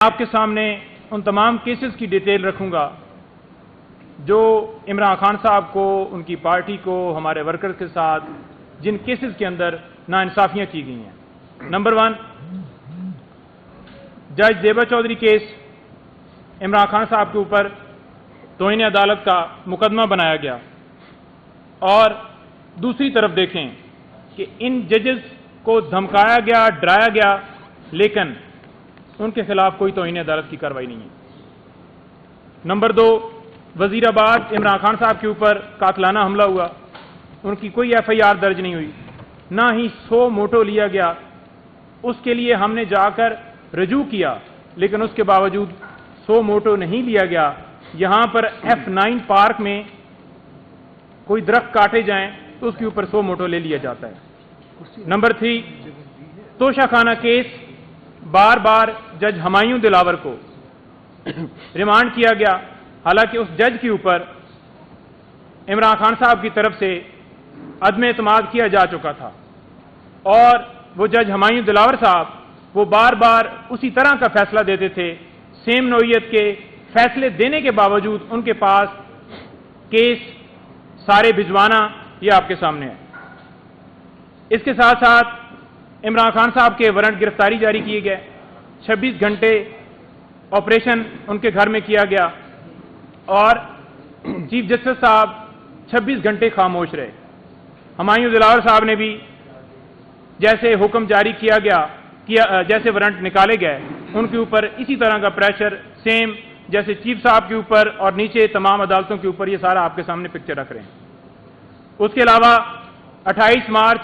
آپ کے سامنے ان تمام کیسز کی ڈیٹیل رکھوں گا جو عمران خان صاحب کو، ان کی پارٹی کو، ہمارے ورکر کے ساتھ جن کیسز کے اندر ناانصافیاں کی گئی ہیں۔ نمبر 1، جج زیبا چودھری کیس، عمران خان صاحب کے اوپر توہین عدالت کا مقدمہ بنایا گیا، اور دوسری طرف دیکھیں کہ ان ججز کو دھمکایا گیا، ڈرایا گیا، لیکن ان کے خلاف کوئی توہین عدالت کی کارروائی نہیں ہے۔ نمبر 2، وزیر آباد عمران خان صاحب کے اوپر قاتلانہ حملہ ہوا، ان کی کوئی ایف آئی آر درج نہیں ہوئی، نہ ہی 100 موٹو لیا گیا۔ اس کے لیے ہم نے جا کر رجوع کیا، لیکن اس کے باوجود 100 موٹو نہیں لیا گیا۔ یہاں پر F9 پارک میں کوئی درخت کاٹے جائیں تو اس کے اوپر 100 موٹو لے لیا جاتا ہے۔ نمبر 3، توشہ خانہ کیس، بار بار جج ہمایوں دلاور کو ریمانڈ کیا گیا، حالانکہ اس جج کے اوپر عمران خان صاحب کی طرف سے عدم اعتماد کیا جا چکا تھا، اور وہ جج ہمایوں دلاور صاحب وہ بار بار اسی طرح کا فیصلہ دیتے تھے۔ سیم نوعیت کے فیصلے دینے کے باوجود ان کے پاس کیس سارے بھجوانا یہ آپ کے سامنے ہے۔ اس کے ساتھ ساتھ عمران خان صاحب کے وارنٹ گرفتاری جاری کیے گئے، 26 گھنٹے آپریشن ان کے گھر میں کیا گیا، اور چیف جسٹس صاحب 26 گھنٹے خاموش رہے۔ ہمایوں دلاور صاحب نے بھی جیسے حکم جاری کیا گیا، جیسے وارنٹ نکالے گئے، ان کے اوپر اسی طرح کا پریشر سیم جیسے چیف صاحب کے اوپر اور نیچے تمام عدالتوں کے اوپر، یہ سارا آپ کے سامنے پکچر رکھ رہے ہیں۔ اس کے علاوہ 28 مارچ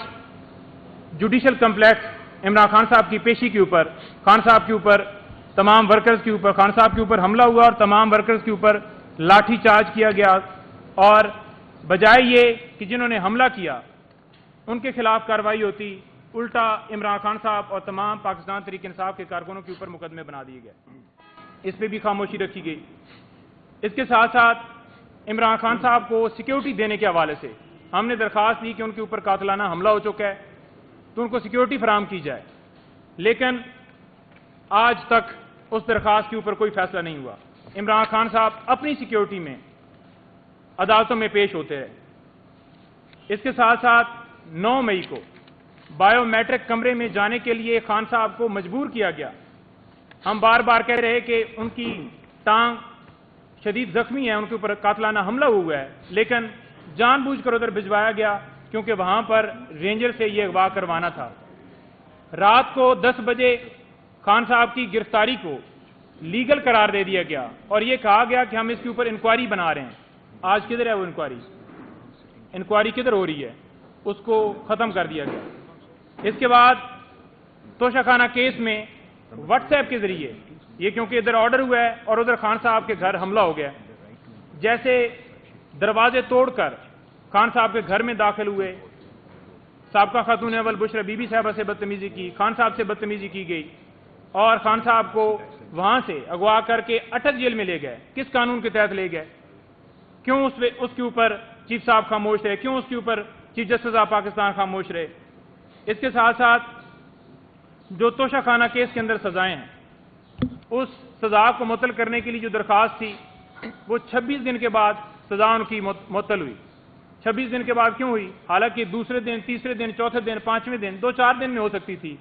جوڈیشل کمپلیکس عمران خان صاحب کی پیشی کے اوپر، خان صاحب کے اوپر، تمام ورکرز کے اوپر، خان صاحب کے اوپر حملہ ہوا اور تمام ورکرز کے اوپر لاٹھی چارج کیا گیا، اور بجائے یہ کہ جنہوں نے حملہ کیا ان کے خلاف کارروائی ہوتی، الٹا عمران خان صاحب اور تمام پاکستان تحریک انصاف کے کارکنوں کے اوپر مقدمے بنا دیے گئے۔ اس پہ بھی خاموشی رکھی گئی۔ اس کے ساتھ ساتھ عمران خان صاحب کو سیکیورٹی دینے کے حوالے سے ہم نے درخواست دی کہ ان کے اوپر قاتلانہ حملہ ہو چکا ہے تو ان کو سیکیورٹی فراہم کی جائے، لیکن آج تک اس درخواست کے اوپر کوئی فیصلہ نہیں ہوا۔ عمران خان صاحب اپنی سیکیورٹی میں عدالتوں میں پیش ہوتے رہے۔ اس کے ساتھ ساتھ 9 مئی کو بایو میٹرک کمرے میں جانے کے لیے خان صاحب کو مجبور کیا گیا۔ ہم بار بار کہہ رہے کہ ان کی ٹانگ شدید زخمی ہے، ان کے اوپر قاتلانہ حملہ ہوا ہے، لیکن جان بوجھ کر ادھر بھجوایا گیا کیونکہ وہاں پر رینجر سے یہ اغوا کروانا تھا۔ رات کو 10 بجے خان صاحب کی گرفتاری کو لیگل قرار دے دیا گیا، اور یہ کہا گیا کہ ہم اس کے اوپر انکوائری بنا رہے ہیں۔ آج کدھر ہے وہ انکوائری کدھر ہو رہی ہے؟ اس کو ختم کر دیا گیا۔ اس کے بعد توشہ خانہ کیس میں واٹس ایپ کے ذریعے یہ کیونکہ ادھر آرڈر ہوا ہے اور ادھر خان صاحب کے گھر حملہ ہو گیا، جیسے دروازے توڑ کر خان صاحب کے گھر میں داخل ہوئے، سابقہ خاتون اول بشرا بی بی صاحبہ سے بدتمیزی کی، خان صاحب سے بدتمیزی کی گئی، اور خان صاحب کو وہاں سے اغوا کر کے اٹک جیل میں لے گئے۔ کس قانون کے تحت لے گئے؟ کیوں اس کے اوپر چیف صاحب خاموش رہے؟ کیوں اس کے اوپر چیف جسٹس آف پاکستان خاموش رہے؟ اس کے ساتھ ساتھ جو توشہ خانہ کیس کے اندر سزائیں ہیں، اس سزا کو معطل کرنے کے لیے جو درخواست تھی وہ 26 دن کے بعد سزا ان کی معطل ہوئی۔ 26 دن کے بعد کیوں ہوئی؟ حالانکہ دوسرے دن، تیسرے دن، چوتھے دن، 5ویں دن، 2-4 دن میں ہو سکتی تھی،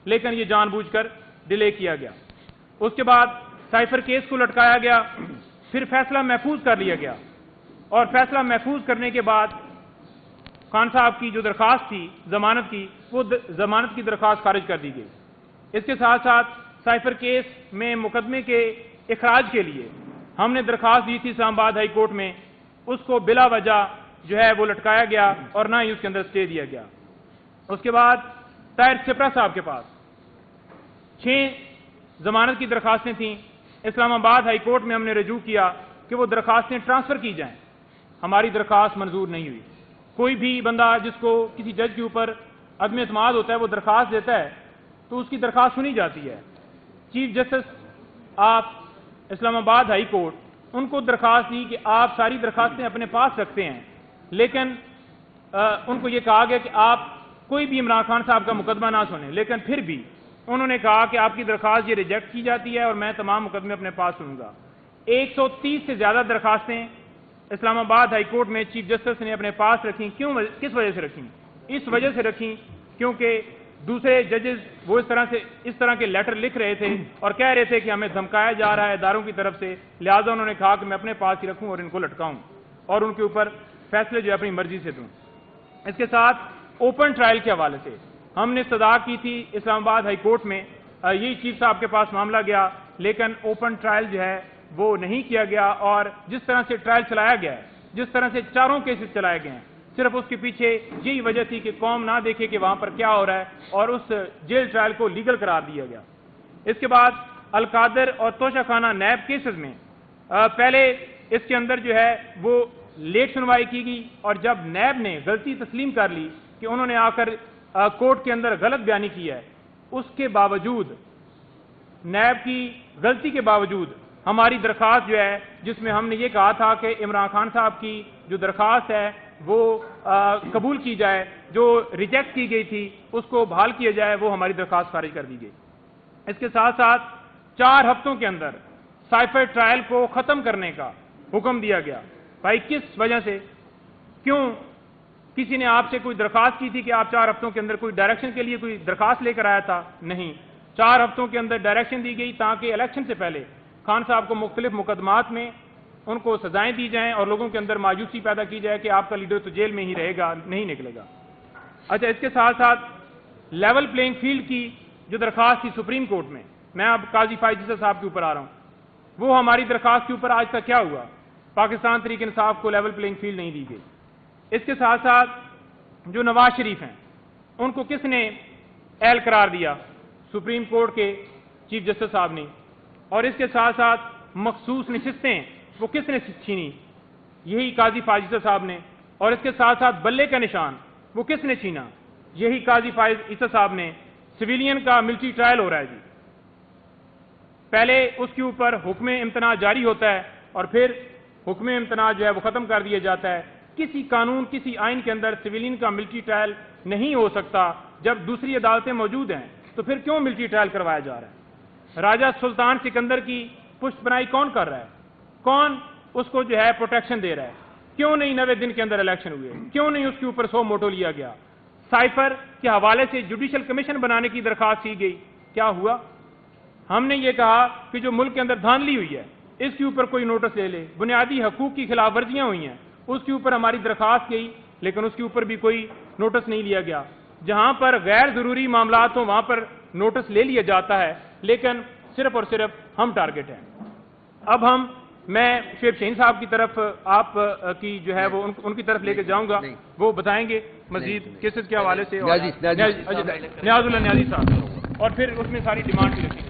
لیکن یہ جان بوجھ کر ڈیلے کیا گیا۔ اس کے بعد سائفر کیس کو لٹکایا گیا، پھر فیصلہ محفوظ کر لیا گیا، اور فیصلہ محفوظ کرنے کے بعد خان صاحب کی جو درخواست تھی ضمانت کی، وہ ضمانت کی درخواست خارج کر دی گئی۔ اس کے ساتھ ساتھ سائفر کیس میں مقدمے کے اخراج کے لیے ہم نے درخواست دی تھی اسلام آباد ہائی کورٹ میں، اس کو بلا وجہ جو ہے وہ لٹکایا گیا اور نہ ہی اس کے اندر اسٹے دیا گیا۔ اس کے بعد طاہر سپرا صاحب کے پاس 6 ضمانت کی درخواستیں تھیں۔ اسلام آباد ہائی کورٹ میں ہم نے رجوع کیا کہ وہ درخواستیں ٹرانسفر کی جائیں، ہماری درخواست منظور نہیں ہوئی۔ کوئی بھی بندہ جس کو کسی جج کے اوپر عدم اعتماد ہوتا ہے وہ درخواست دیتا ہے تو اس کی درخواست سنی جاتی ہے۔ چیف جسٹس آف اسلام آباد ہائی کورٹ ان کو درخواست دی کہ آپ ساری درخواستیں اپنے پاس رکھتے ہیں، لیکن ان کو یہ کہا گیا کہ آپ کوئی بھی عمران خان صاحب کا مقدمہ نہ سنیں، لیکن پھر بھی انہوں نے کہا کہ آپ کی درخواست یہ ریجیکٹ کی جاتی ہے اور میں تمام مقدمے اپنے پاس سنوں گا۔ 130 سے زیادہ درخواستیں اسلام آباد ہائی کورٹ میں چیف جسٹس نے اپنے پاس رکھیں۔ کس وجہ سے رکھیں؟ اس وجہ سے رکھیں کیونکہ دوسرے ججز وہ اس طرح کے لیٹر لکھ رہے تھے اور کہہ رہے تھے کہ ہمیں دھمکایا جا رہا ہے اداروں کی طرف سے، لہٰذا انہوں نے کہا کہ میں اپنے پاس ہی رکھوں اور ان کو لٹکاؤں اور ان کے اوپر فیصلے جو ہے اپنی مرضی سے دوں۔ اس کے ساتھ اوپن ٹرائل کے حوالے سے ہم نے استدعا کی تھی اسلام آباد ہائی کورٹ میں، یہی چیف صاحب کے پاس معاملہ گیا، لیکن اوپن ٹرائل جو ہے وہ نہیں کیا گیا، اور جس طرح سے ٹرائل چلایا گیا ہے، جس طرح سے چاروں کیسز چلائے گئے ہیں، صرف اس کے پیچھے یہی وجہ تھی کہ قوم نہ دیکھے کہ وہاں پر کیا ہو رہا ہے، اور اس جیل ٹرائل کو لیگل قرار دیا گیا۔ اس کے بعد القادر اور توشہ خانہ نیب کیسز میں پہلے اس کے اندر جو ہے وہ لیٹ سنوائی کی گئی، اور جب نیب نے غلطی تسلیم کر لی کہ انہوں نے آ کر کورٹ کے اندر غلط بیانی کی ہے، اس کے باوجود نیب کی غلطی کے باوجود ہماری درخواست جو ہے جس میں ہم نے یہ کہا تھا کہ عمران خان صاحب کی جو درخواست ہے وہ قبول کی جائے، جو ریجیکٹ کی گئی تھی اس کو بحال کیا جائے، وہ ہماری درخواست خارج کر دی گئی۔ اس کے ساتھ ساتھ 4 ہفتوں کے اندر سائفر ٹرائل کو ختم کرنے کا حکم دیا گیا۔ بھائی کس وجہ سے؟ کیوں؟ کسی نے آپ سے کوئی درخواست کی تھی کہ آپ 4 ہفتوں کے اندر کوئی ڈائریکشن کے لیے کوئی درخواست لے کر آیا تھا؟ نہیں، 4 ہفتوں کے اندر ڈائریکشن دی گئی تاکہ الیکشن سے پہلے خان صاحب کو مختلف مقدمات میں ان کو سزائیں دی جائیں اور لوگوں کے اندر مایوسی پیدا کی جائے کہ آپ کا لیڈر تو جیل میں ہی رہے گا، نہیں نکلے گا۔ اچھا، اس کے ساتھ ساتھ لیول پلینگ فیلڈ کی جو درخواست تھی سپریم کورٹ میں اب قاضی فائز عیسیٰ صاحب کے اوپر آ رہا ہوں، وہ ہماری درخواست کے اوپر آج تک کیا ہوا؟ پاکستان تحریک انصاف کو لیول پلینگ فیلڈ نہیں دی گئی۔ اس کے ساتھ ساتھ جو نواز شریف ہیں ان کو کس نے اہل قرار دیا؟ سپریم کورٹ کے چیف جسٹس صاحب نے۔ اور اس کے ساتھ ساتھ مخصوص نشستیں وہ کس نے چھینی؟ یہی قاضی فائز عیسیٰ صاحب نے۔ اور اس کے ساتھ ساتھ بلے کا نشان وہ کس نے چھینا؟ یہی قاضی فائز عیسیٰ صاحب نے۔ سویلین کا ملٹری ٹرائل ہو رہا ہے جی، پہلے اس کے اوپر حکم امتناع جاری ہوتا ہے اور پھر حکم امتناع جو ہے وہ ختم کر دیا جاتا ہے۔ کسی قانون، کسی آئین کے اندر سویلین کا ملٹری ٹرائل نہیں ہو سکتا۔ جب دوسری عدالتیں موجود ہیں تو پھر کیوں ملٹری ٹرائل کروایا جا رہا ہے؟ راجہ سلطان سکندر کی پشت پناہی کون کر رہا ہے؟ کون اس کو جو ہے پروٹیکشن دے رہا ہے؟ کیوں نہیں 90 دن کے اندر الیکشن ہوئے؟ کیوں نہیں اس کے اوپر 100 موٹو لیا گیا؟ سائفر کے حوالے سے جوڈیشل کمیشن بنانے کی درخواست کی گئی، کیا ہوا؟ ہم نے یہ کہا کہ جو ملک کے اندر دھاندلی ہوئی ہے اس کے اوپر کوئی نوٹس لے لے، بنیادی حقوق کی خلاف ورزیاں ہوئی ہیں اس کے اوپر ہماری درخواست گئی، لیکن اس کے اوپر بھی کوئی نوٹس نہیں لیا گیا۔ جہاں پر غیر ضروری معاملات ہوں وہاں پر نوٹس لے لیا جاتا ہے، لیکن صرف اور صرف ہم ٹارگٹ ہیں۔ اب میں شعیب شہین صاحب کی طرف آپ کی جو ہے وہ ان کی طرف لے کے جاؤں گا، وہ بتائیں گے مزید کیسز کے حوالے سے، نیاز اللہ نیازی صاحب، اور پھر اس میں ساری ڈیمانڈ بھی رکھیں گے۔